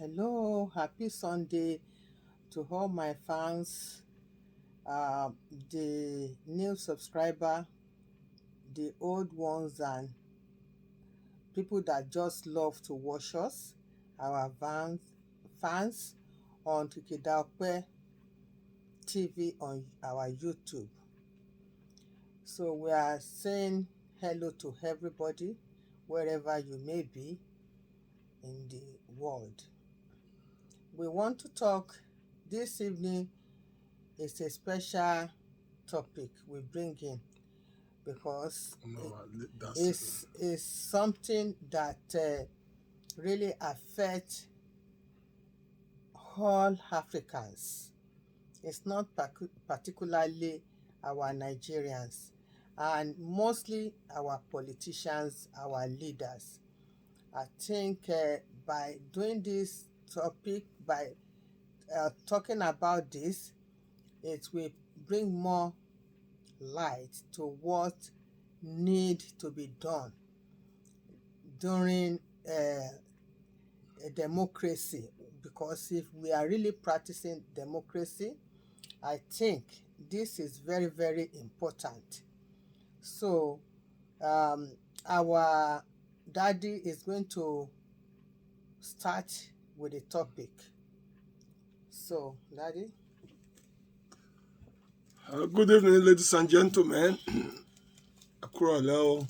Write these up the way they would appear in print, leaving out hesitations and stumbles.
Hello, happy Sunday to all my fans, uh, the new subscriber, the old ones, and people that just love to watch us, our fans on Kikidakwe TV on our YouTube. So we are saying hello to everybody, wherever you may be in the world. We want to talk this evening. It's a special topic we bring in because it's something that really affects all Africans. It's not particularly our Nigerians and mostly our politicians, our leaders. I think by doing this topic, by talking about this, it will bring more light to what need to be done during a democracy, because if we are really practicing democracy, I think this is very, very important. So our daddy is going to start with the topic. So, daddy. Good evening, ladies and gentlemen. Ẹ kúrọ̀lẹ́ o,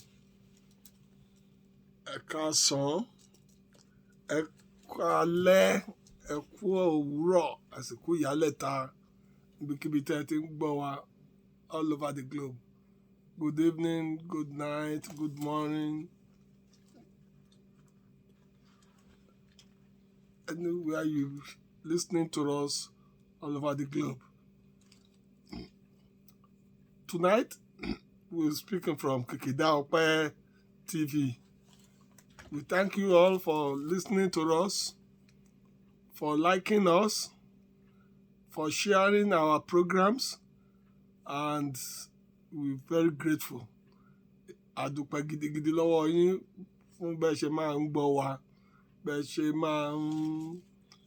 ẹ káàsán, ẹ káalẹ́, ẹ kú òwúrọ̀, àsìkò ìyálẹ̀ta, ibikíbi tẹ́ ẹ ti ń gbọ́ wa all over the globe. Good evening, good night, good morning. Anywhere you're listening to us all over the globe. Tonight, we're speaking from Kikidakwe TV. We thank you all for listening to us, for liking us, for sharing our programs, and we're very grateful. A dúpẹ́ gidigidi lọ́wọ́ yín fún bẹ́ẹ̀ ṣe máa ń gbọ́ wa, bẹ́ẹ̀ ṣe máa ń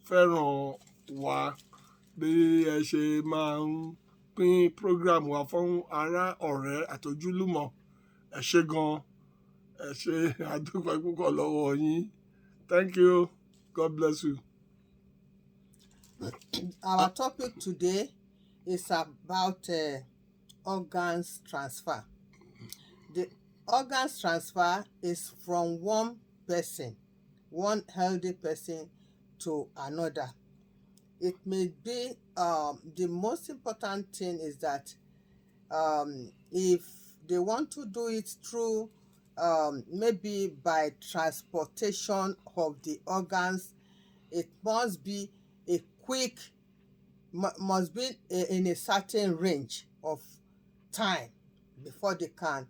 fẹ́ràn wa, bí ẹ ṣe máa ń pín program wa fún ará ọ̀rẹ́ àtojúlùmọ̀. Ẹ ṣé gan, ẹ ṣé, a dúpẹ́ púpọ̀ lọ́wọ́ yín. Thank you. God bless you. Our topic today is about organs transfer. The organs transfer is from one person, one healthy person, to another. It may be the most important thing is that if they want to do it through maybe by transportation of the organs, it must be a quick, must be in a certain range of time before they can,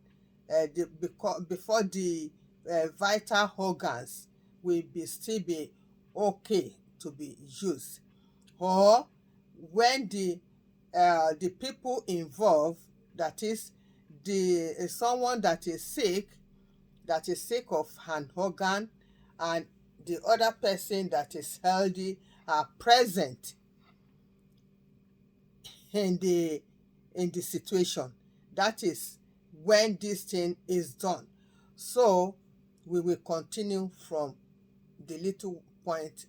before the vital organs will still be okay to be used, or when the people involved, that is someone that is sick of an organ, and the other person that is healthy are present in the situation. That is when this thing is done. So we will continue from the little point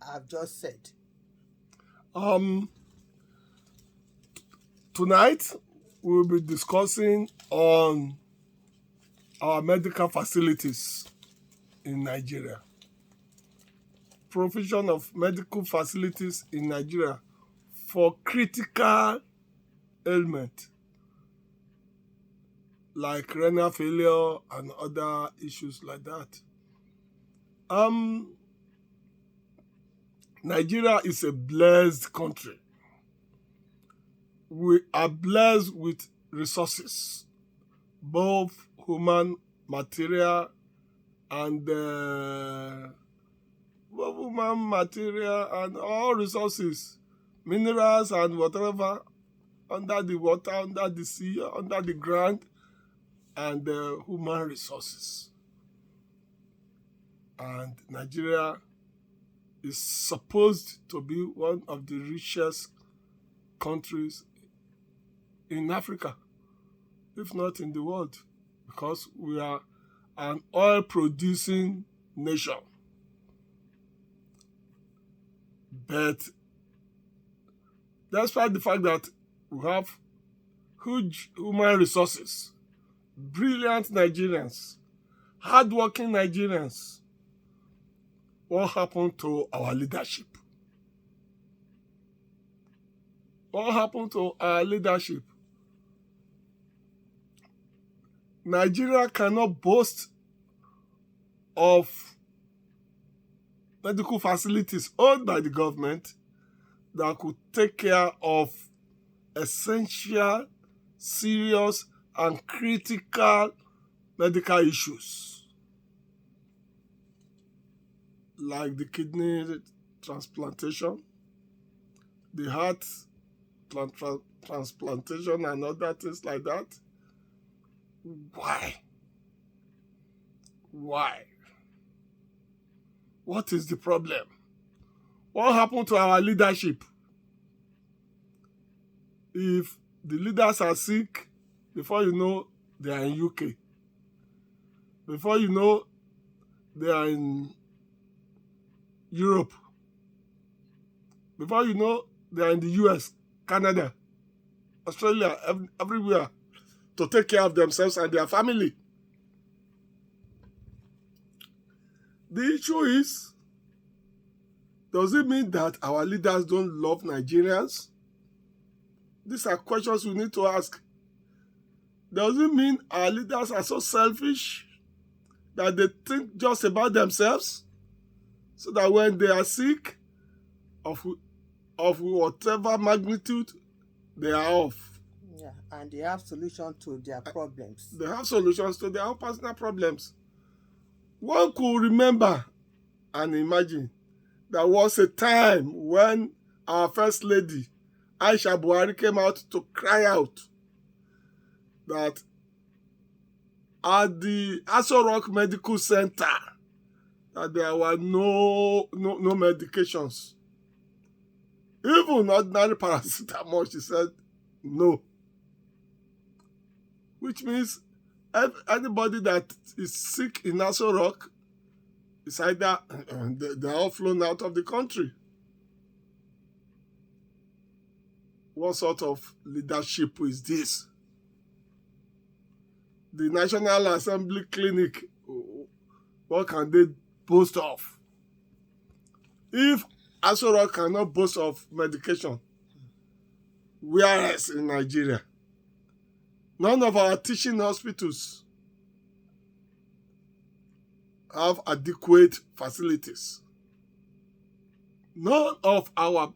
I've just said. Tonight we'll be discussing on our medical facilities in Nigeria. Provision of medical facilities in Nigeria for critical ailment like renal failure and other issues like that. Nigeria is a blessed country. We are blessed with resources, both human, material, and all resources, minerals and whatever, under the water, under the sea, under the ground, and human resources. And Nigeria is supposed to be one of the richest countries in Africa, if not in the world, because we are an oil-producing nation. But despite the fact that we have huge human resources, brilliant Nigerians, hardworking Nigerians, what happened to our leadership? What happened to our leadership? Nigeria cannot boast of medical facilities owned by the government that could take care of essential, serious, and critical medical issues like the kidney transplantation, the heart transplantation, and other things like that. Why? Why? What is the problem? What happened to our leadership? If the leaders are sick, before you know, they are in UK. Before you know, they are in Europe. Before you know, they are in the US, Canada, Australia, everywhere to take care of themselves and their family. The issue is, does it mean that our leaders don't love Nigerians? These are questions we need to ask. Does it mean our leaders are so selfish that they think just about themselves, so that when they are sick of whatever magnitude, they are off? Yeah, and they have solution to their problems. They have solutions to their own personal problems. One could remember and imagine there was a time when our First Lady, Aisha Buhari, came out to cry out that at the Aso Rock Medical Center, that there were no medications. Even ordinary paracetamol, she said no. Which means anybody that is sick in Aso Rock is either they're all flown out of the country. What sort of leadership is this? The National Assembly Clinic, what can they boast of? If Aso Rock cannot boast of medication, where else in Nigeria? None of our teaching hospitals have adequate facilities. None of our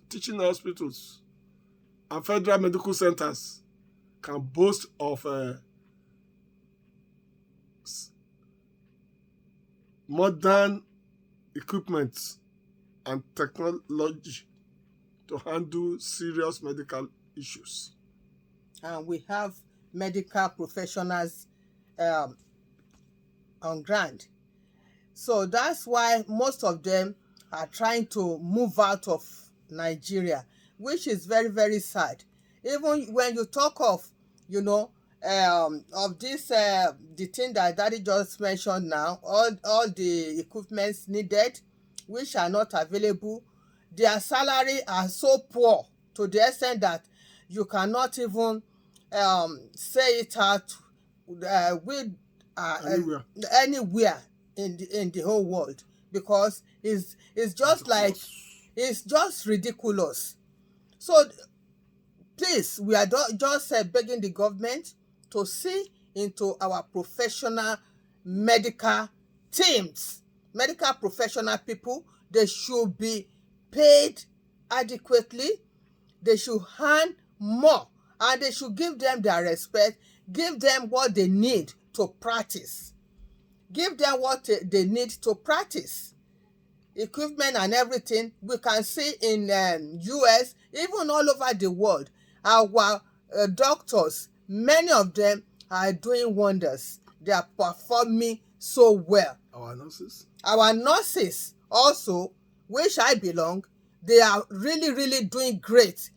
teaching hospitals and federal medical centers can boast of modern equipment and technology to handle serious medical issues. And we have medical professionals on ground. So that's why most of them are trying to move out of Nigeria, which is very, very sad. Even when you talk of, of this, the thing that Daddy just mentioned now, all the equipments needed, which are not available, their salary are so poor to the extent that you cannot even say it out anywhere in the whole world, because it's just like it's just ridiculous. So please, we are just begging the government to see into our professional medical teams, medical professional people. They should be paid adequately. They should earn more, and they should give them their respect, give them what they need to practice. Give them what they need to practice. Equipment and everything, we can see in US, even all over the world, our doctors, many of them are doing wonders. They are performing so well. Our nurses? Our nurses also, which I belong, they are really, really doing great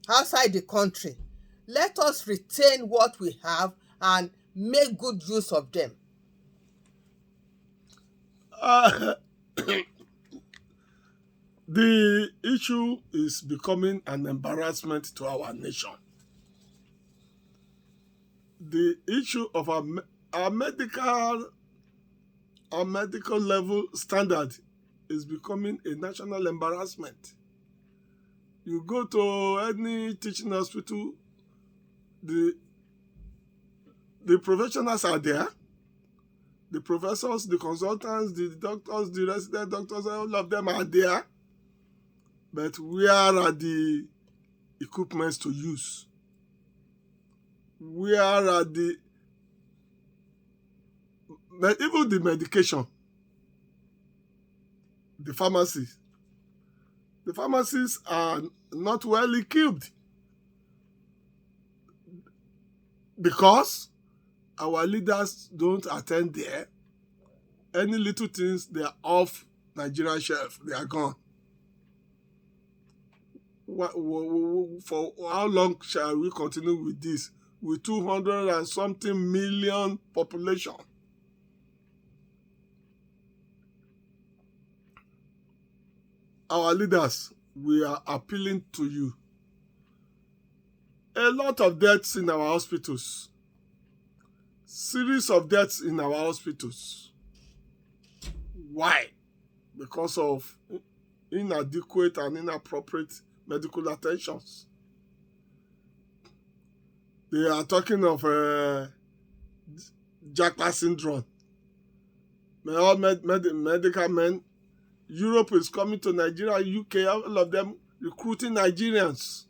outside the country. Let us retain what we have and make good use of them. Uh, the issue is becoming an embarrassment to our nation. The issue of our medical level standard is becoming a national embarrassment. You go to any teaching hospital, the professionals are there, the professors, the consultants, the doctors, the resident doctors, all of them are there. But where are the equipments to use? Where are even the medication? The pharmacies. The pharmacies are not well equipped because our leaders don't attend there. Any little things, they are off Nigerian shelf. They are gone. For how long shall we continue with this? With 200 and something million population. Our leaders, we are appealing to you. A lot of deaths in our hospitals. Series of deaths in our hospitals. Why? Because of inadequate and inappropriate medical attentions. They are talking of Japa syndrome. All medical men. Europe is coming to Nigeria, UK, all of them recruiting Nigerians.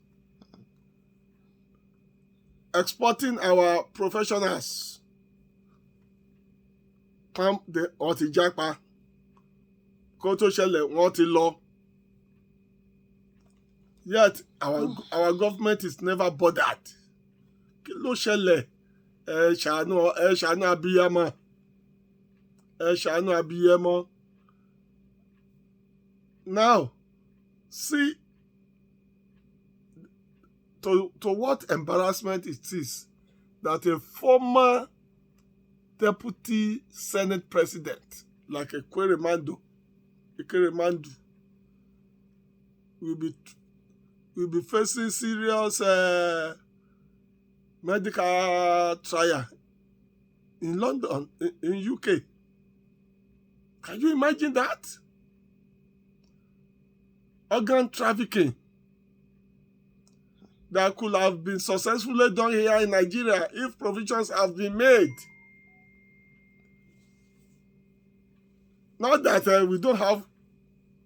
Exporting our professionals. Pam de ọtí Japa. Kó tó ṣẹlẹ̀ wọ́n ti lọ. Yet our government is never bothered. Kí ló ṣẹlẹ̀? Ẹ ṣàánú abiyamọ. Ẹ ṣàánú abiyamọ. Now, see to what embarrassment it is that a former deputy Senate president like Ekweremadu will be facing serious medical trial in London, in UK. Can you imagine that? Organ trafficking that could have been successfully done here in Nigeria if provisions have been made. Not that we don't have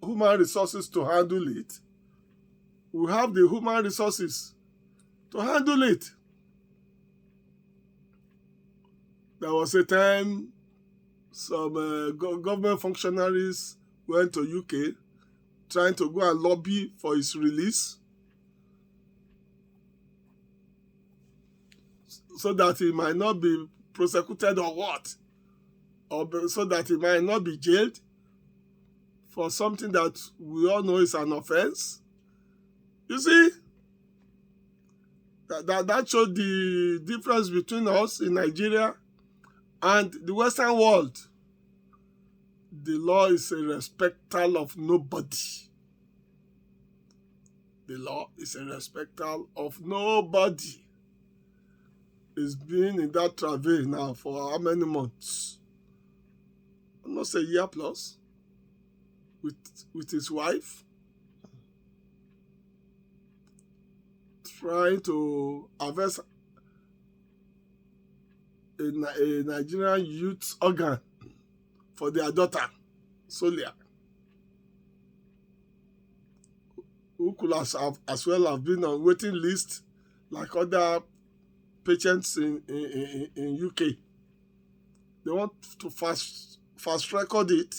human resources to handle it. We have the human resources to handle it. There was a time some government functionaries went to UK trying to go and lobby for his release so that he might not be prosecuted or what, or so that he might not be jailed for something that we all know is an offense. You see, that showed the difference between us in Nigeria and the Western world. The law is a respecter of nobody. The law is a respecter of nobody. It's been in that travail now for how many months? Almost a year plus. With his wife. Trying to harvest a Nigerian youth's organ for their daughter, Solia, who could as well have been on waiting list like other patients in UK. They want to fast record it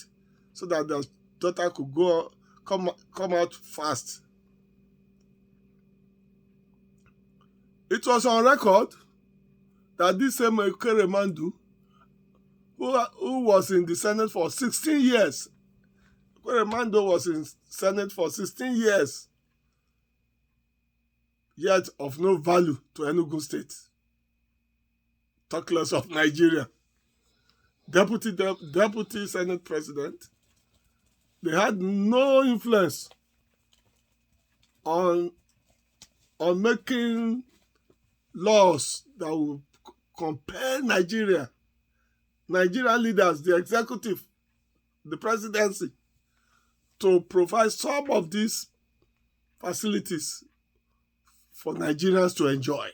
so that their daughter could come out fast. It was on record that this same Ekweremadu, who was in the Senate for 16 years, Ekweremadu was in Senate for 16 years, yet of no value to Enugu State. Talk less of Nigeria. Deputy Senate President, they had no influence on making laws that will compel Nigerian leaders, the executive, the presidency, to provide some of these facilities for Nigerians to enjoy.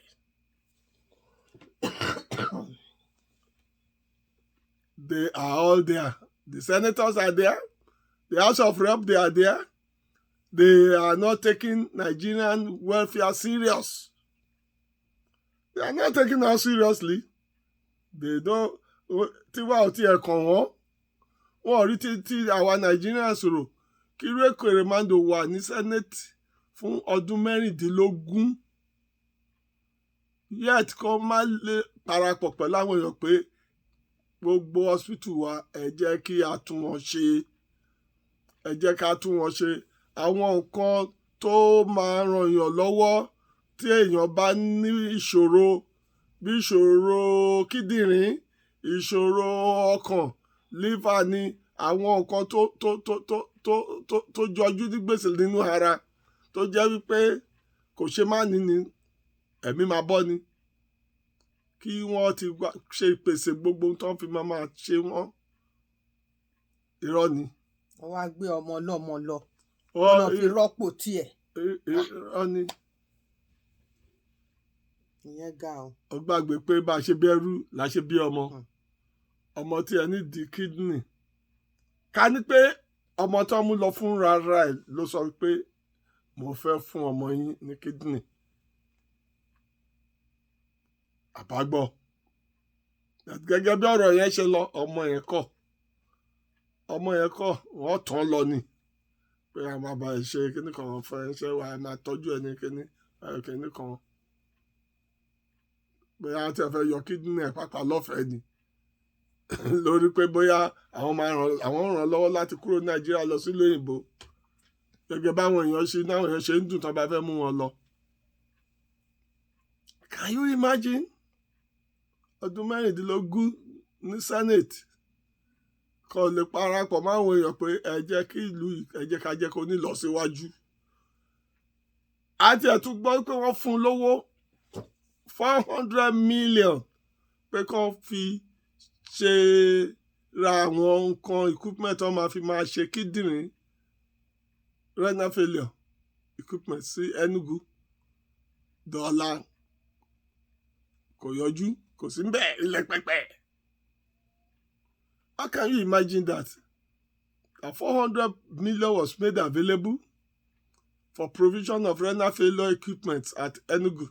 They are all there. The senators are there. The House of Rep, they are there. They are not taking Nigerian welfare serious. They are not taking us seriously. They don't. Tiwa oti ẹ̀kan wọn. Wọ́n rí tí àwa Nigerians rò kí irú Ekweremadu wà ní Senate fún ọdún mẹ́rìndínlógún. Yet kọ́ má lè parapọ̀ pẹ̀lú àwọn èèyàn pé gbogbo hospital wa ẹ jẹ́ kí a tún wọn ṣe. Ẹ jẹ́ ká tún wọn ṣe. Àwọn nǹkan tó máa ràn yàn lọ́wọ́ tí èèyàn bá ní ìṣòro bí ìṣòro kíndìnrín, ìṣòro ọkàn, liver ni àwọn nǹkan tó jọjú ní gbèsè nínú ara tó jẹ́ wípé kò ṣe má ní ni ẹ̀mí máa bọ́ ni. Kí wọ́n ti ṣe ìpèsè gbogbo tó ń fi máa ṣe wọ́n. Irọ́ ni. Wọ́n wá gbé ọmọ ọlọ́mọ lọ. Wọ́n lọ fi rọ́pò tiẹ̀. Irọ́ ni. Ìyẹn ga o. Ó gbàgbé pé bá a ṣe bí ẹrú la ṣe bí ọmọ. Ọmọ tí ẹ ní di kídìnì. Ká ní pé ọmọ tó mú lọ fún rárá ẹ̀ ló sọ pé mo fẹ́ fún ọmọ yín ní kídìnì. Àbágbọ́. Gẹ́gẹ́ bí ọ̀rọ̀ yẹn ṣe lọ, ọmọ yẹn kọ̀. Wọ́n tán lọ ni. Pé a máa bá ẹ ṣe kíní kan fún ẹ ṣe wà á máa tọ́jú ẹni kíní kan. Bóyá tí a fẹ́ yọ kídìnì ẹ̀ pàpà lọ́fẹ̀ẹ́ ni. Lórí pé bóyá àwọn ràn lọ́wọ́ láti kúrò ní Nàìjíríà lọ sílùú òyìnbó. Gẹ́gẹ́ báwọn èèyàn ṣe ń dùn tán bá fẹ́ mú wọn lọ. Can you imagine? Ọdún mẹ́rìndínlógún ní Senate kò lè parapọ̀ máwọn èèyàn pé ẹ jẹ́ kí ìlú ẹ jẹ́ ká jẹ́ kó ní ìlọsíwájú. Àti ẹ̀tún gbọ́ pé wọ́n fún un lówó 400 million pé kán fi ṣe ra àwọn nǹkan equipment tó máa fi máa ṣe kíndìnrín renal failure equipment sí Enugu. Dọ́là kò yọjú. Kò sí bẹ́ẹ̀ ilẹ̀ pẹ́pẹ́. How can you imagine that? 400 million was made available for provision of renal failure equipment at Enugu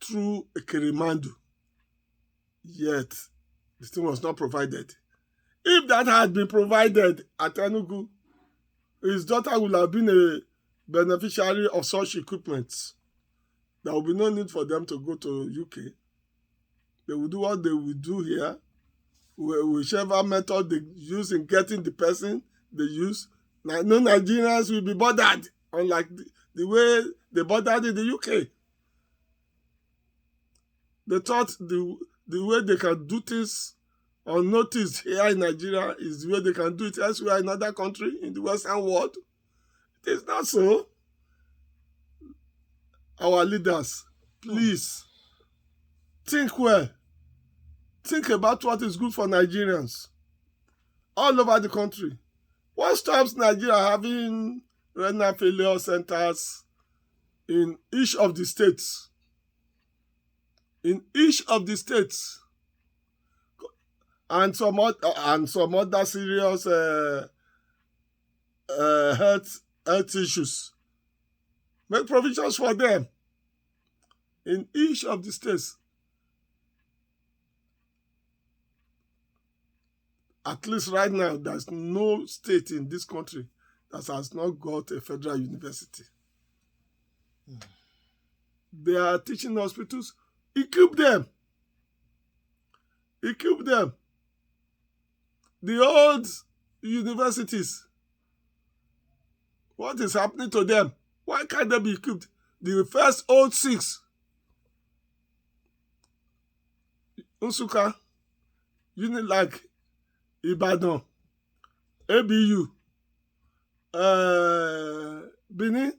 through Ekweremadu. Yet, the thing was not provided. If that had been provided at Enugu, his daughter would have been a beneficiary of such equipment. There will be no need for them to go to UK. They will do what they will do here. Whichever method they use in getting the person they use. No Nigerians will be bothered, unlike the way they bothered in the UK. They thought the way they can do things unnoticed here in Nigeria is the way they can do it elsewhere in other countries in the Western world. It is not so. Our leaders, please, think well. Think about what is good for Nigerians all over the country. What stops Nigeria having renal failure centers in each of the states? In each of the states. And some other serious health issues. Make provisions for them in each of the states. At least right now, there's no state in this country that has not got a federal university. They are teaching hospitals. Equip them. Equip them. The old universities. What is happening to them? Why can't they be equipped? The first old 6, Nsukka, Unilag, Ibadan, ABU, Benin,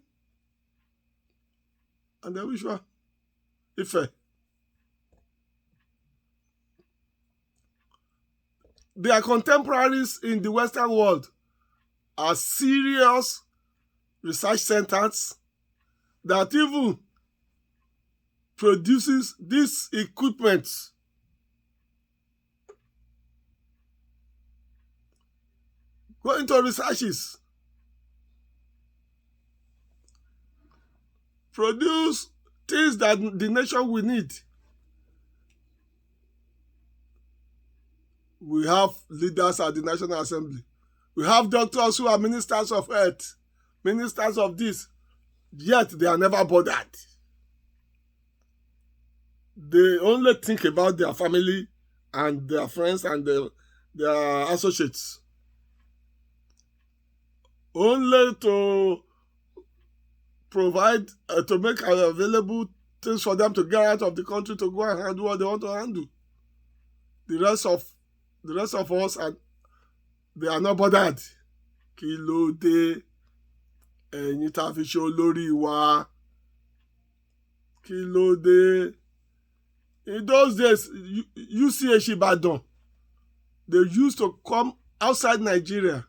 and then which one? Ife. Their contemporaries in the Western world are serious research centers that even produces this equipment. Go into researches. Produce things that the nation will need. We have leaders at the National Assembly. We have doctors who are ministers of health, ministers of this, yet they are never bothered. They only think about their family and their friends and their associates. Only to provide, to make available things for them to get out of the country to go and handle what they want to handle. The rest of us, and they are not bothered. Kí ló dé? Ẹ̀yin tá fi ṣe olórí wa. Kí ló dé? In those days, UCH Ibadan, they used to come outside Nigeria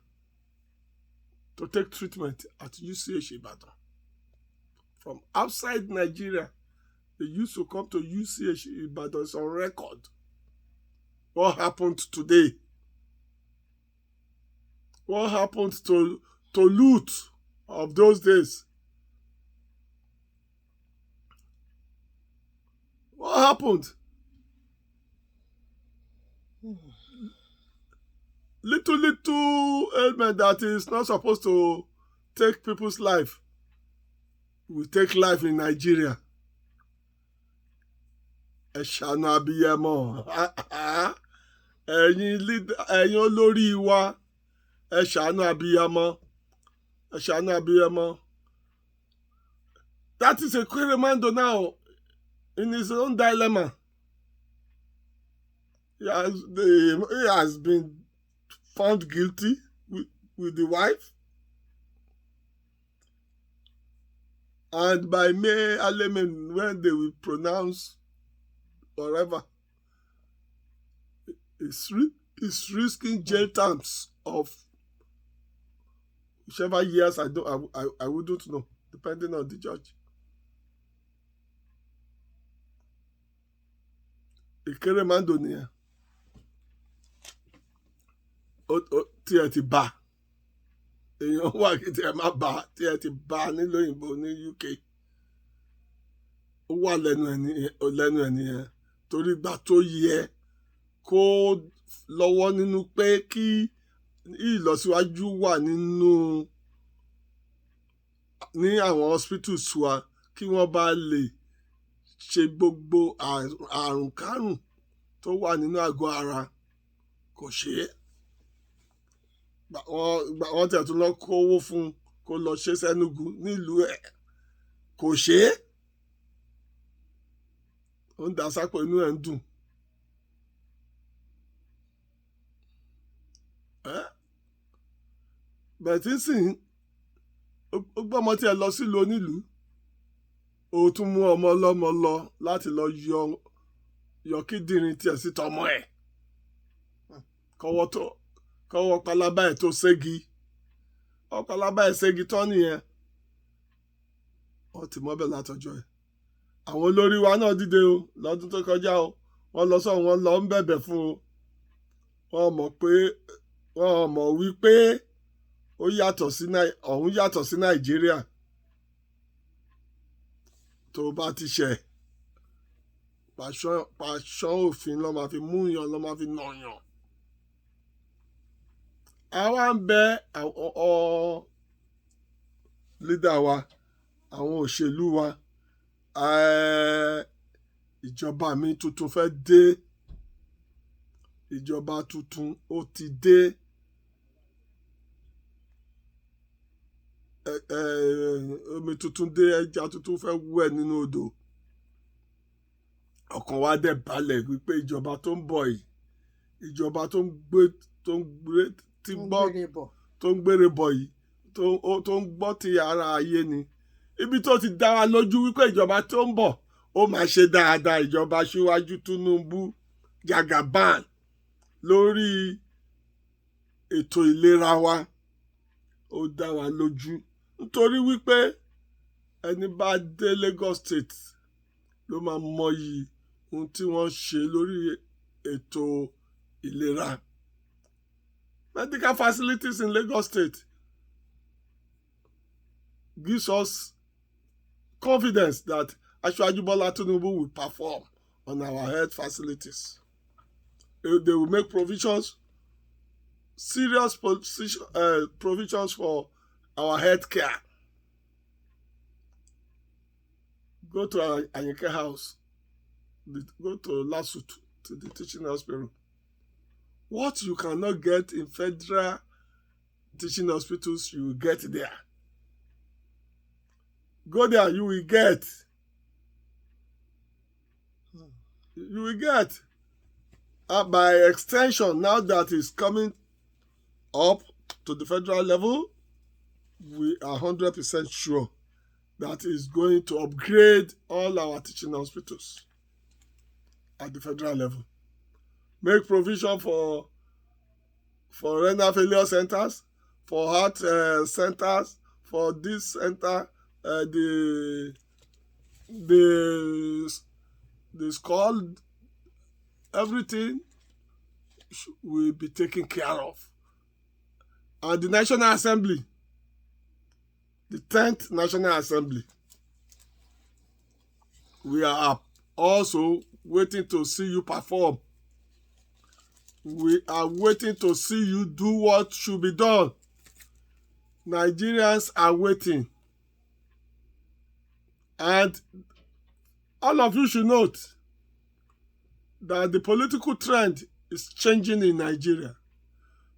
to take treatment at UCH Ibadan. From outside Nigeria, they used to come to UCH Ibadan. It's on record. What happened today? What happened to loot of those days? What happened? Little ailment that is not supposed to take people's life will take life in Nigeria. Ẹ ṣàánú abiyamọ. Ẹ̀yin olórí wa. Ẹ ṣàánú abiyamọ. Ẹ ṣàánú abiyamọ. That is Ekweremadu now in his own dilemma. He has been found guilty with the wife. And by May Alemen, when they will pronounce whatever, it's risking jail terms of whichever years I wouldn't know, depending on the judge. Ekweremadu nìyẹn. Tí ẹ ti bá èèyàn wà kí tí ẹ má bá tí ẹ ti bá nílò òyìnbó ní UK, ó wà lẹ́nu ẹ̀ nìyẹn torí gbà tó yẹ kó lọ́wọ́ nínú pé kí ìlọsíwájú wà ní àwọn hospitals wa kí wọ́n bá lè ṣe gbogbo àrùn kárùn tó wà nínú àgọ́ ara. Kò ṣe é. Wọ́n tẹ̀ tún lọ kówó fún kó lọ ṣe sẹ́nugu nílùú ẹ̀. Kò ṣe é. Ó ń dà sápò inú ẹ̀ ń dùn. Bẹ̀tí sìn ó gbọ́mọ tí ẹ lọ sílùú onílùú. Ó tún mú ọmọ ọlọ́mọ lọ láti lọ yọ kíndìnrín tiẹ̀ sí tọmọ ẹ̀. Kọ́wọ́ pálábá ẹ̀ tó ségi. Pálábá ẹ̀ ségi tán nìyẹn. Wọ́n ti mọ́bẹ̀ látọjọ́ ẹ̀. Àwọn olórí wa náà dìde o lọ́dún tó kọjá o. Wọ́n lọ sọ́run, wọ́n lọ ń bẹ̀bẹ̀ fún o. Wọ́n mọ̀ wípé ọ̀hún yàtọ̀ sí Nàìjíríà. Tó bá ti ṣẹ̀, pàṣán òfin ló máa fi mú yàn, ló máa fi nà yàn. Àwa ń bẹ àwọn lídà wa, àwọn òṣèlú wa, ìjọba mi tuntun fẹ́ dé. Ìjọba tuntun ó ti dé. omi tuntun dé, ẹja tuntun fẹ́ wẹ̀ nínú odò, ọkàn wa dẹ̀ balẹ̀ wípé ìjọba tó ń bọ̀ yìí, ìjọba tó ń gbére bọ̀ yìí, tó ń gbọ́ ti ara ayé ni. Ibi tó ti dá wa lójú wípé ìjọba tó ń bọ̀ ó máa ṣe dáadáa, ìjọba Aṣíwájú Tinubu Jagaban lórí ètò ìlera wa, ó dá wa lójú nítorí wípé ẹni bá dé Lagos State ló máa mọyì ohun tí wọ́n ṣe lórí ètò ìlera. Medical facilities in Lagos State gives us confidence that Aṣíwájú Bọ́lá Tinubu will perform on our health facilities. They will make provisions, serious provisions for our health care. Go to our Ayinke House, go to LASUT, to the teaching hospital. What you cannot get in federal teaching hospitals, you will get there. Go there, you will get. You will get. By extension, now that is coming up to the federal level, we are 100% sure that is going to upgrade all our teaching hospitals at the federal level. Make provision for renal failure centers, for heart centers, for this center, the skull, everything will be taken care of. And the National Assembly, the 10th National Assembly, we are also waiting to see you perform. We are waiting to see you do what should be done. Nigerians are waiting. And all of you should note that the political trend is changing in Nigeria.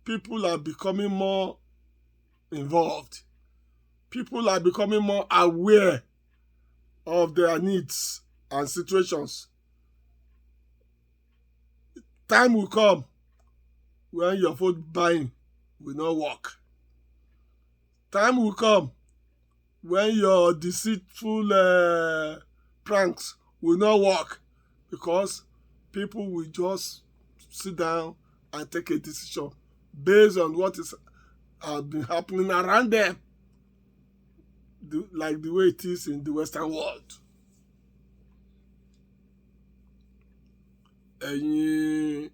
People are becoming more involved. People are becoming more aware of their needs and situations. Time will come when your vote buying will not work. Time will come when your deceitful pranks will not work, because people will just sit down and take a decision based on what has been happening around them, like the way it is in the Western world. Ẹ̀yin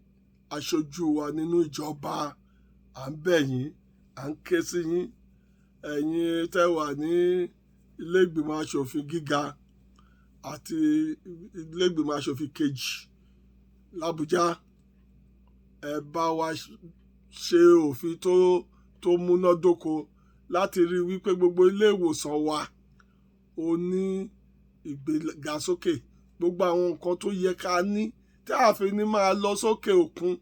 aṣojú wa nínú ìjọba, à ń bẹ̀ yín, à ń ké sí yín. Ẹ̀yin tẹ́ wà ní ilé ìgbìmọ̀ aṣòfin gíga àti ilé ìgbìmọ̀ aṣòfin kejì l'Àbújá, ẹ bá wa ṣe òfin tó múnádóko láti rí wípé gbogbo ilé ìwòsàn wa ó ní ìgbégasókè, gbogbo àwọn nǹkan tó yẹ ká ní tí a fi ní máa lọ sókè òkun.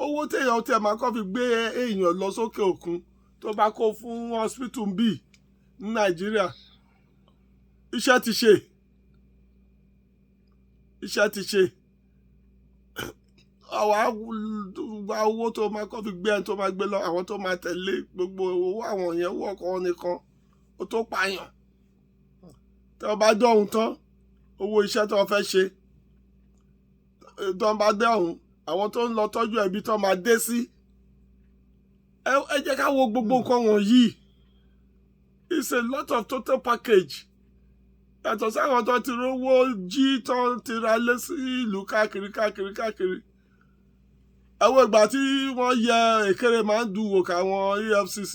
Owó téèyàn tẹ máa kọ́ fi gbé èèyàn lọ sókè òkun tó bá kó fún hospital bíi ní Nàìjíríà, iṣẹ́ ti ṣe. Àwa owó tó máa kọ́ fi gbé ẹni tó máa gbé lọ, àwọn tó máa tẹ̀lé, gbogbo owó àwọn yẹn wọ́kọ̀ nìkan ó tó pààyàn. Tí wọ́n bá dọ̀hún tán, owó iṣẹ́ tí wọ́n fẹ́ ṣe, tí wọ́n bá dọ̀hún, àwọn tó ń lọ tọ́jú ẹbí tó máa dé sí. Ẹ jẹ́ ká wo gbogbo nǹkan wọ̀nyí. It's a lot of total package. Yàtọ̀ sáwọn tó ti rówó jí tó ti ra lé sí ìlú káàkiri. Àwọn ìgbà tí wọ́n yẹ Ekéremàdù wò káwọn EFCC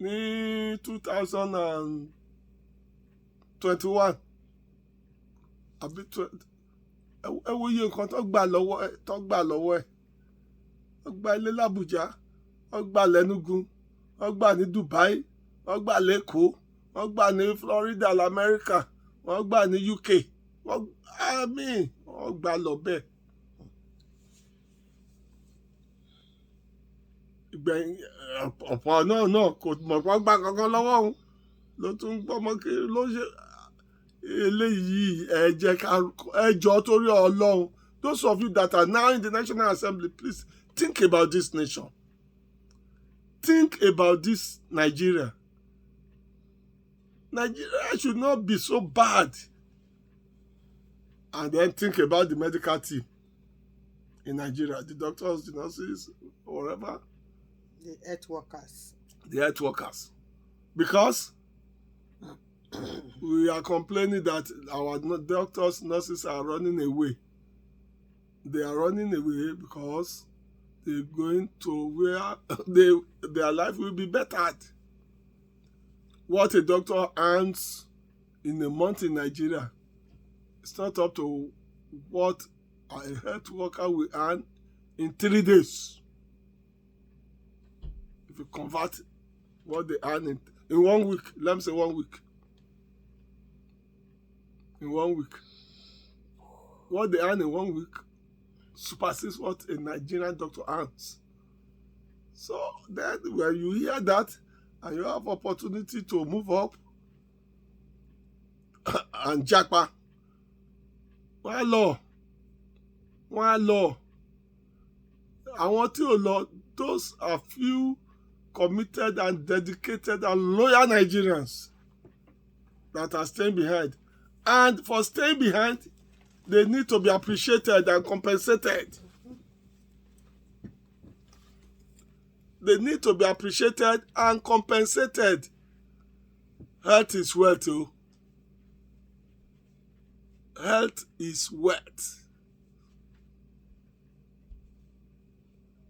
ní 2021 àbí ẹ wo iye nǹkan tó gbà lọ́wọ́ ẹ̀. Wọ́n gba ilé l'Àbújá, wọ́n gbà l'Ẹ̀núgù, wọ́n gbà ní Dubai, wọ́n gbà l'Ékòó, wọ́n gbà ní Florida l'Amẹ́ríkà, wọ́n gbà ní UK, wọ́n gbà lọ bẹ́ẹ̀. ìgbẹ̀yìn ọ̀pọ̀ náà kò mọ̀ pé gbà kankan lọ́wọ́ òun ló tún ń gbọ́mọ kiri ló ṣe eléyìí ẹ jọ̀ọ́ torí Ọlọ́run. Those of you that are now in the National Assembly, please think about this nation. Think about this Nigeria. Nigeria should not be so bad. And then think about the medical team in Nigeria, the doctors, the nurses, whatever. The health workers. The health workers. Because we are complaining that our doctors, nurses are running away. They are running away because they're going to where their life will be bettered. What a doctor earns in a month in Nigeria, it's not up to what a health worker will earn in 3 days. If you convert what they earn in 1 week, let me say 1 week. In 1 week. What they earn in 1 week supersedes what a Nigerian doctor earns. So then when you hear that and you have opportunity to move up and japa, wọ́n á lọ. Àwọn tí ò lọ, those are few committed and dedicated and loyal Nigerians that are staying behind. And for staying behind, they need to be appreciated and compensated. They need to be appreciated and compensated. Health is wealth, oh. Health is wealth.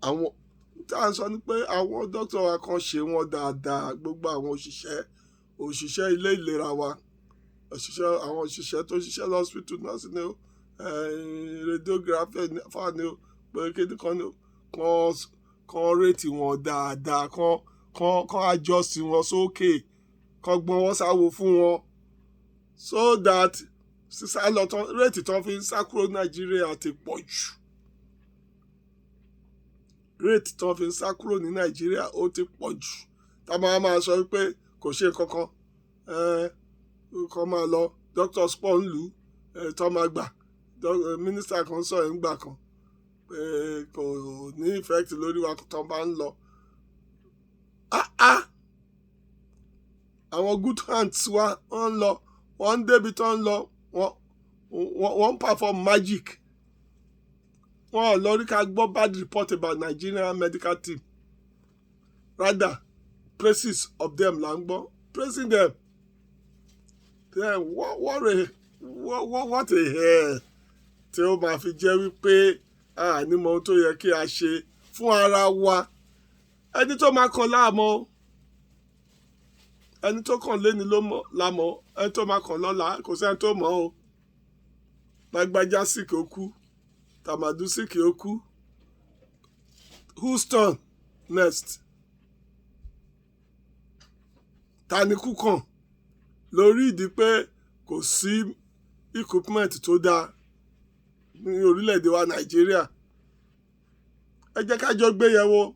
Àwọn tá à ń sọ ni pé àwọn dókítà wa kan ṣe wọ́n dáadáa, gbogbo àwọn òṣìṣẹ́ ilé ìlera wa, àwọn òṣìṣẹ́ tó ṣiṣẹ́ lọ́sítù nọ́ọ̀sì ni ó, radiography fáwọn ni ó, pé kéde kan ni ó, kan rétí wọn dáadáa, kan adjust wọn sókè, kan gbọ́n wọn sáwo fún wọn, so that sísá lọ tán rétí tán fi ń sá kúrò Nàìjíríà ti pọ̀ jù. Rétí tán fi ń sá kúrò ní Nàìjíríà ó ti pọ̀ jù. Tá a máa sọ pé kò ṣe kankan, kan máa lọ, doctors pọ̀ ń lù ú, tán máa gbà, minister kan sọ ẹ̀ ń gbà kan, kò ní effect lórí wa tán bá ń lọ. Àwọn good hands wa wọ́n ń lọ, wọ́n ń débi tán ń lọ, wọ́n ń perform magic. Wọ́n ò lọ rí ká gbọ́ bad report about Nigerian medical team. Rather, praises of them là ń gbọ́, praising them. Then what a hair tí ó máa fi jẹ́ wípé ní mọ ohun tó yẹ kí a ṣe fún ara wa. Ẹni tó máa kàn láàmọ́, ẹni tó kàn léni ló mọ̀ lámọ̀, ẹni tó máa kàn lọ́la kò sẹ́ni tó mọ̀ o. Lágbájá sick ó kú, Tàmàdù sick ó kú. Houston next. Tani kú kàn lórí ìdí pé kò sí equipment tó dáa ní orílẹ̀-èdè wa Nàìjíríà. Ẹ jẹ́ ká jọ gbé yẹ̀wò.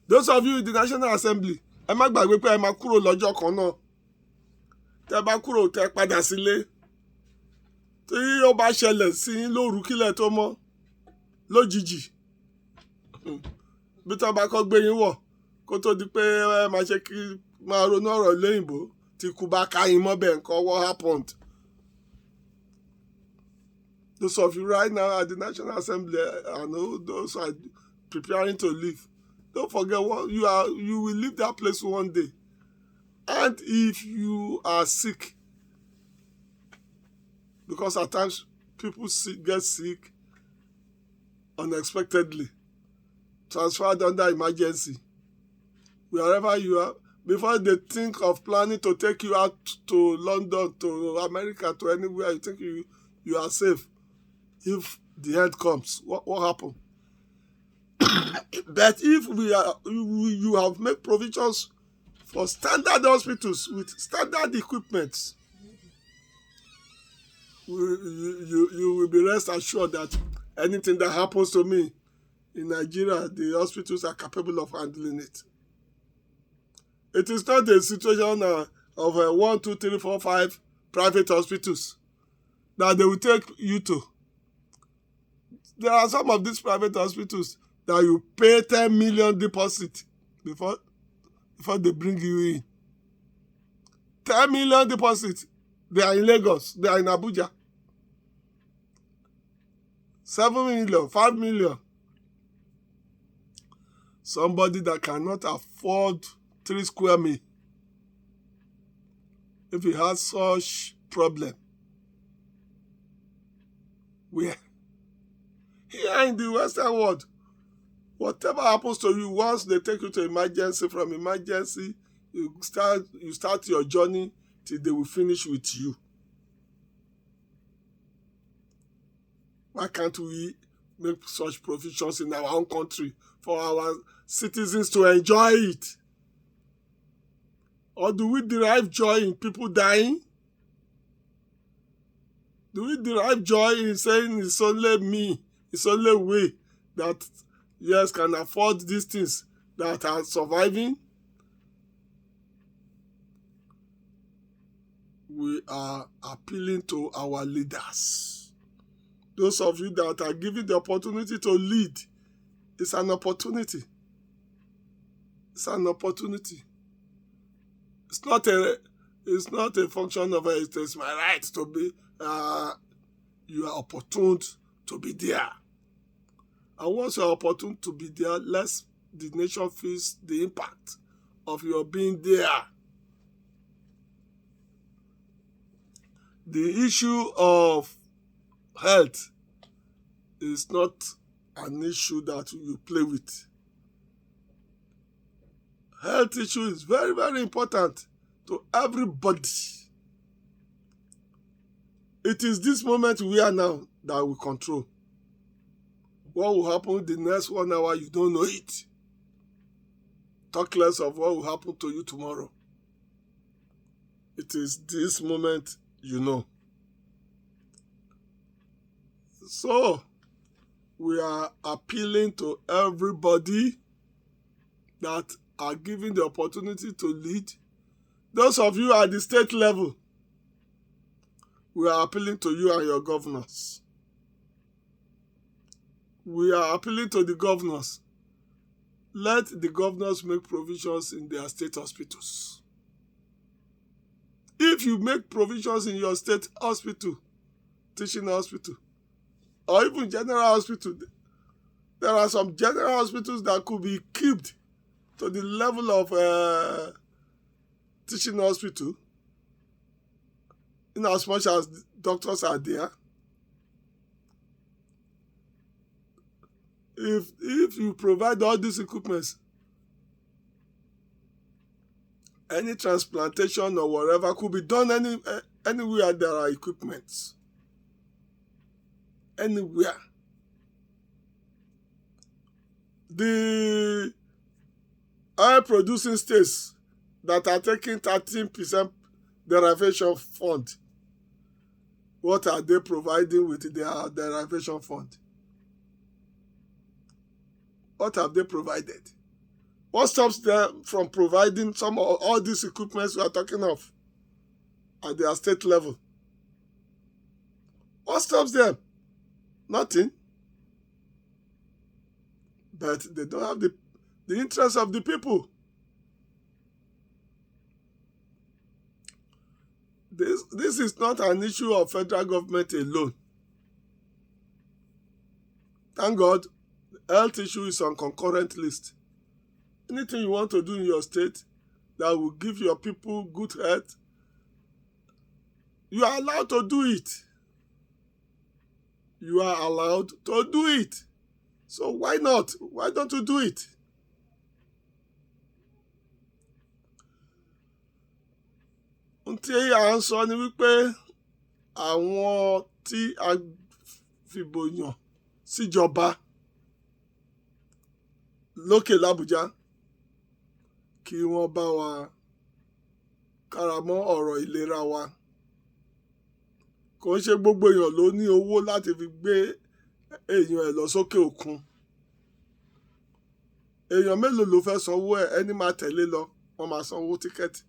Those of you in the National Assembly, ẹ má gbàgbé pé ẹ máa kúrò lọ́jọ́ kan náà. Tẹ́ bá kúrò tẹ́ padà sílé. Tí ó bá ṣẹlẹ̀ sí yín lóru kílẹ̀ tó mọ́ lójijì, bí tọ́ bá kọ́ gbé yín wọ̀ kó tó di pé ẹ máa ṣe kí máa ronú ọ̀rọ̀ lóyìnbó tí kú bá ká yín mọ́ bẹ́ẹ̀ nǹkan, what happened? Those of you right now at the National Assembly and those who are preparing to leave, don't forget you will leave that place one day. And if you are sick, because at times people get sick unexpectedly, transferred under emergency, wherever you are, before they think of planning to take you out to London, to America, to anywhere, you think you are safe. If the end comes, what happened? But if you have made provisions for standard hospitals with standard equipment, you will be rest assured that anything that happens to me in Nigeria, the hospitals are capable of handling it. It is not a situation of 1, 2, 3, 4, 5 private hospitals that they will take you to. There are some of these private hospitals that you pay 10 million deposit before they bring you in. 10 million deposit. They are in Lagos. They are in Abuja. 7 million, 5 million. Somebody that cannot afford 3 square meals, if he has such problem, where? Here in the Western world, whatever happens to you, once they take you to emergency, from emergency, you start your journey till they will finish with you. Why can't we make such provisions in our own country for our citizens to enjoy it? Or do we derive joy in people dying? Do we derive joy in saying it's only me, it's only we that, yes, can afford these things, that are surviving? We are appealing to our leaders. Those of you that are given the opportunity to lead, it's an opportunity. It's an opportunity. It's not a function of it is my right to be. You are opportune to be there. And once you are opportune to be there, let the nation feel the impact of your being there. The issue of health is not an issue that you play with. Health issue is very, very important to everybody. It is this moment we are now that we control. What will happen the next 1 hour, you don't know it. Talk less of what will happen to you tomorrow. It is this moment you know. So, we are appealing to everybody that are given the opportunity to lead. Those of you at the state level, we are appealing to you and your governors. We are appealing to the governors. Let the governors make provisions in their state hospitals. If you make provisions in your state hospital, teaching hospital, or even general hospital, there are some general hospitals that could be equipped to the level of teaching hospital, in as much as doctors are there. If you provide all these equipments, any transplantation or whatever could be done anywhere there are equipments. Anywhere. The oil producing states that are taking 13% derivation fund, what are they providing with their derivation fund? What have they provided? What stops them from providing some of all these equipments we are talking of at their state level? What stops them? Nothing. But they don't have the interest of the people. This is not an issue of federal government alone. Thank God, health issue is on concurrent list. Anything you want to do in your state that will give your people good health, you are allowed to do it. You are allowed to do it. So why not? Why don't you do it? Ohun tí à ń sọ ni wípé àwọn tí a fìbò yàn síjọba lókè l'Ábùjá kí wọ́n bá wa káramọ́ ọ̀rọ̀ ìlera wa. Kò ń ṣe gbogbo èèyàn ló ní owó láti fi gbé èèyàn ẹ̀ lọ sókè òkun. èèyàn mélòó ló fẹ́ sanwó ẹ̀? Ẹni máa tẹ̀lé lọ wọ́n máa sanwó tíkẹ́ẹ̀tì,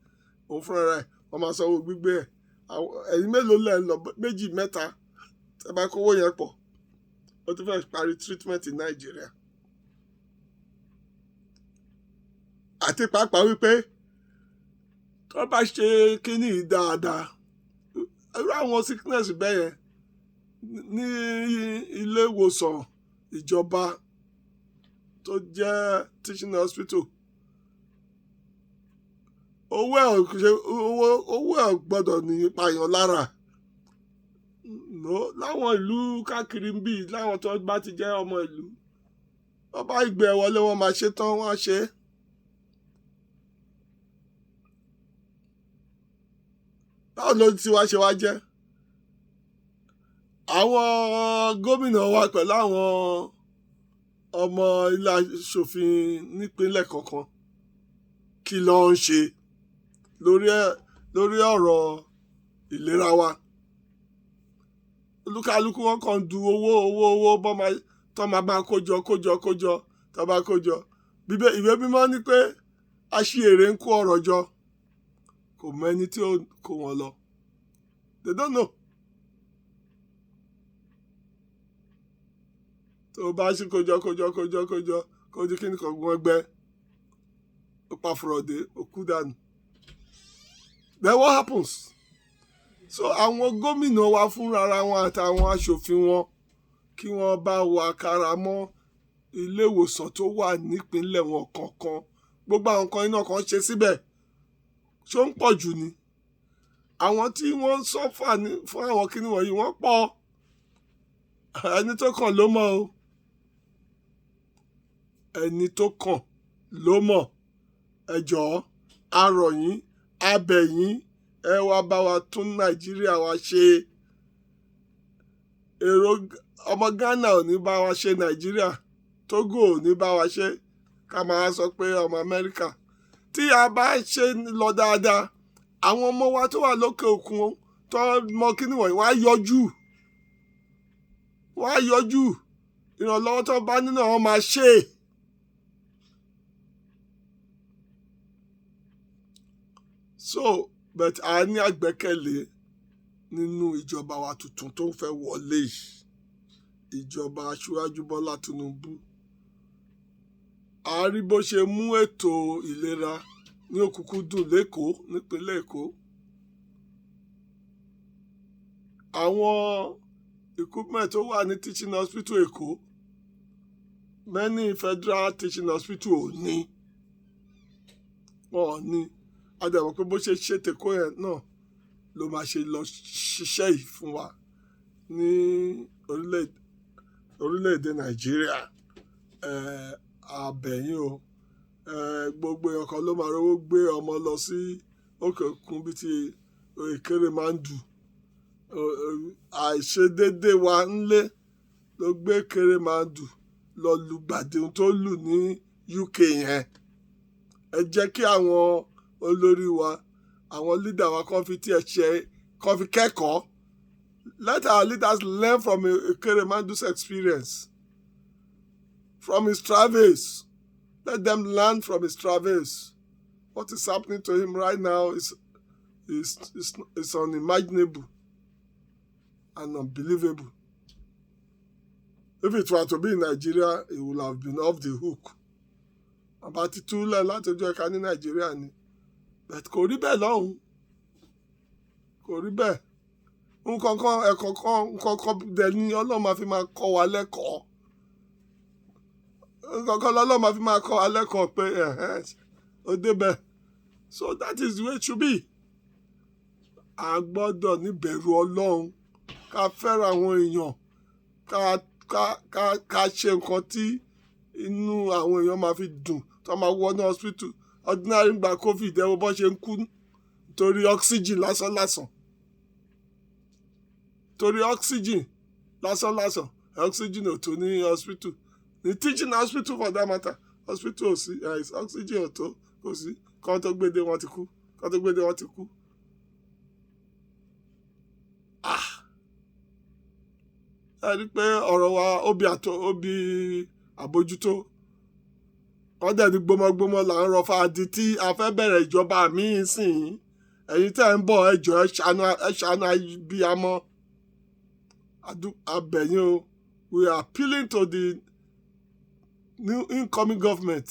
òun fúnra rẹ̀ wọ́n máa sanwó gbígbé ẹ̀. Ẹ̀yin mélòó lẹ̀ ń lọ? Méjì mẹ́ta tẹ́ bá kówó yẹn pọ̀ ó ti fẹ́ parí treatment ní Nàìjíríà. Àti pàápàá wípé tó bá ṣe kíní yìí dáadáa, irú àwọn sickness bẹ́ẹ̀ yẹn ní ilé ìwòsàn ìjọba tó jẹ́ teaching hospital, owó ẹ̀ gbọ́dọ̀ ní ìpààyàn lára. Láwọn ìlú káàkiri ń bì, láwọn tó bá ti jẹ́ ọmọ ìlú, wọ́n bá ìgbé wọlé wọn máa ṣe tán, wọ́n á ṣe é. Báwo ló ti wá ṣe wá jẹ́? Àwọn gómìnà wa pẹ̀lú àwọn ọmọ ilé aṣòfin nípínlẹ̀ kọ̀ọ̀kan kí ló ń ṣe lórí ọ̀rọ̀ ìlera wa? Olúkálùkù wọn kàn du owó tó máa kójọ tó bá kójọ. Ìwé mímọ́ ní pé aṣiwèrè ń kó ọrọ̀ jọ, kò mọ ẹni tí ó kó wọn lọ. They don't know. Tó bá ṣe kójọ kójú kí ni kan gún ẹgbẹ́ ó pa fúrọ̀dé ó kú dànù. Then what happens? So àwọn gómìnà wa fúnra wọn àtàwọn aṣòfin wọn kí wọ́n bá wa kára mọ́ ilé ìwòsàn tó wà nípínlẹ̀ wọn kọ̀ọ̀kan. Gbogbo àwọn kan iná kan ṣe síbẹ̀, ṣó ń pọ̀ jù ni? Àwọn tí wọ́n sọ́fà fún àwọn kíní wọ̀nyí wọ́n pọ̀. Ẹni tó kàn ló mọ̀ o. Ẹni tó kàn ló mọ̀. Ẹ jọ̀ọ́, a rọ̀ yín, a bẹ̀ yín, ẹ wá bá wa tún Nàìjíríà wa ṣe. Ọmọ Ghana ò ní bá wa ṣe Nàìjíríà, Togo ò ní bá wa ṣe, ká máa sọ pé ọmọ Amẹ́ríkà. Tí a bá ṣe lọ dáadáa, àwọn ọmọ wa tó wà lókè òkun tó mọ kíní wọ̀nyí wá yọjú. Ìrànlọ́wọ́ tó bá nínú àwọn máa ṣe. So but a ní àgbẹ́kẹ̀lé nínú ìjọba wa tuntun tó fẹ́ wọlé yìí, ìjọba Aṣíwájú Bọ́lá Tinubu. A rí bó ṣe mú ètò ìlera ní òkúnkúndùn l'Ékòó, nípínlẹ̀ Èkó. Àwọn equipment tó wà ní teaching hospital Èkó, many federal teaching hospital ò ní. Wọn ò ní. A dẹ̀ mọ̀ pé bó ṣe ṣe tèkó yẹn náà ló máa ṣe lọ ṣiṣẹ́ yìí fún wa ní orílẹ̀-èdè Nàìjíríà. Àbẹ̀yìn o, gbogbo èèyàn kan ló máa rówó gbé ọmọ lọ sí òkè òkun bíi ti Kérémàndù. Àìṣedéédé wa ńlé ló gbé Kérémàndù lọ lùgbàdì tó lù ní UK yẹn. Ẹ jẹ́ kí àwọn olórí wa, àwọn leader wa kàn fi kẹ́kọ̀ọ́. Let our leaders learn from Kérémàndù's experience, from his travels. Let them learn from his travels. What is happening to him right now is unimaginable and unbelievable. If it were to be in Nigeria, it would have been off the hook. Àbá ti túlẹ̀ láti ọjọ́ ẹ̀ka ní Nàìjíríà ni. But kò rí bẹ́ẹ̀ lọ́hùn. Kò rí bẹ́ẹ̀. Nǹkankan dẹ̀ ni Ọlọ́run máa fi máa kọ́ wa lẹ́kọ̀ọ́. Nǹkankan lọ́lọ́run máa fi máa kọ́ wa lẹ́kọ̀ọ́ pé ó débẹ̀. So that is the way it should be. A gbọ́dọ̀ níbẹ̀rù Ọlọ́run. Ká fẹ́ràn àwọn èèyàn. Ká ṣe nǹkan tí inú àwọn èèyàn máa fi dùn tó máa wọ ní hospital. Ordinary gba COVID ẹ wo bọ́ ṣe ń kú torí oxygen lásán. Torí oxygen lásán. Oxygen ò tó ní hospital. Ní teaching hospital for that matter. Hospital ò sí, oxygen ò tó, kò sí. Kán tó gbédè wọn ti kú. Ẹ rí pé ọ̀rọ̀ wa ó bí àbójútó. wọ́n dẹ̀ ní gbọmọgbọmọ là ń rọfà di tí a fẹ́ bẹ̀rẹ̀ ìjọba míì sìn ẹ̀yin tẹ́ ń bọ̀ ẹ jọ̀ọ́ ẹ ṣàánú abiyamọ abẹ̀yìn o. We are appealing to the new incoming government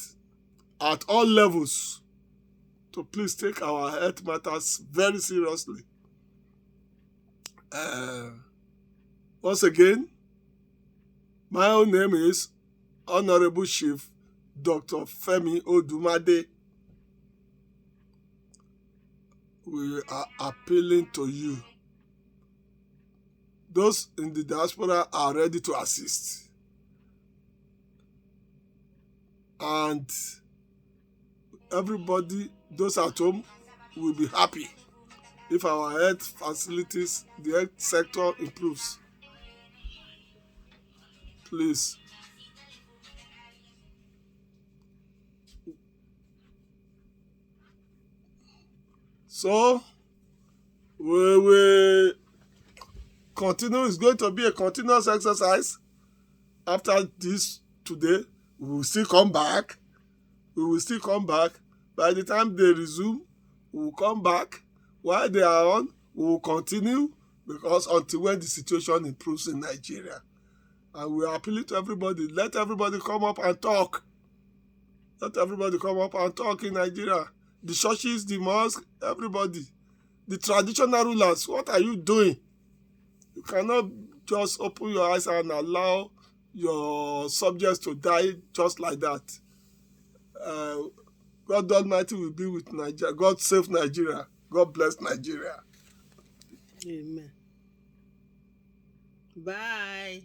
at all levels to please take our health matters very seriously. Once again, my own name is Honorable Chief Dr. Femi Odumade. We are appealing to you. Those in the diaspora are ready to assist. And everybody, those at home, will be happy if our health facilities, the health sector improves. Please. So, we will continue. It's going to be a continuous exercise. After this today, we will still come back. By the time they resume, we will come back. While they are on, we will continue, because until when the situation improves in Nigeria. And we are appealing to everybody. Let everybody come up and talk. Let everybody come up and talk in Nigeria. The churches, the mosques, everybody. The traditional rulers, what are you doing? You cannot just open your eyes and allow your subjects to die just like that. God Almighty will be with Nigeria. God save Nigeria. God bless Nigeria. Amen. Bye.